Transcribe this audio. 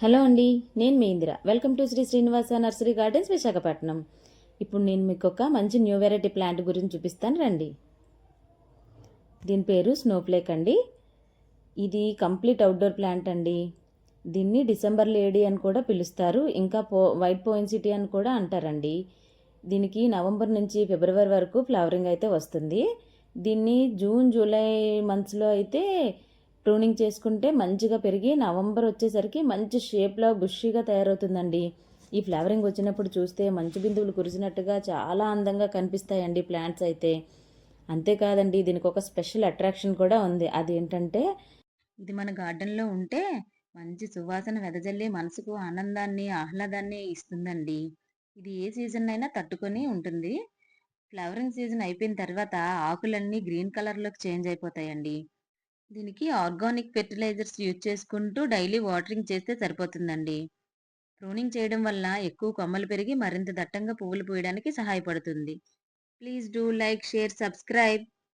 Hello అండి. నేను మీ Indira. Welcome to Shri Srinivasa nursery gardens Visakhapatnam. ఇప్పుడు నేను మీకు ఒక మంచి న్యూ వెరైటీ ప్లాంట్ గురించి చూపిస్తాను రండి. దీని పేరు స్నోఫ్లేక్ అండి. ఇది కంప్లీట్ అవుట్డోర్ ప్లాంట్ అండి. దీన్ని డిసెంబర్ లేడీ అని కూడా పిలుస్తారు. ఇంకా వైట్ పోయిన్సిటీ అని కూడా అంటారండి. దీనికి నవంబర్ నుంచి ఫిబ్రవరి వరకు ఫ్లవరింగ్ అయితే వస్తుంది. దీన్ని జూన్ జూలై మంత్స్లో అయితే ప్రూనింగ్ చేసుకుంటే మంచిగా పెరిగి నవంబర్ వచ్చేసరికి మంచి షేప్లో బుషీగా తయారవుతుందండి. ఈ ఫ్లవరింగ్ వచ్చినప్పుడు చూస్తే మంచు బిందువులు కురిసినట్టుగా చాలా అందంగా కనిపిస్తాయండి ప్లాంట్స్ అయితే. అంతేకాదండి, దీనికి ఒక స్పెషల్ అట్రాక్షన్ కూడా ఉంది. అదేంటంటే ఇది మన గార్డెన్లో ఉంటే మంచి సువాసన వెదజల్లి మనసుకు ఆనందాన్ని ఆహ్లాదాన్ని ఇస్తుందండి. ఇది ఏ సీజన్ అయినా తట్టుకొని ఉంటుంది. ఫ్లవరింగ్ సీజన్ అయిపోయిన తర్వాత ఆకులన్నీ గ్రీన్ కలర్లోకి చేంజ్ అయిపోతాయండి. దీనికి ఆర్గానిక్ ఫెర్టిలైజర్స్ యూజ్ చేసుకుంటూ డైలీ వాటరింగ్ చేస్తే సరిపోతుందండి. ప్రూనింగ్ చేయడం వల్ల ఎక్కువ కొమ్మలు పెరిగి మరింత దట్టంగా పువ్వులు పూయడానికి సహాయపడుతుంది. Please do like, share, subscribe.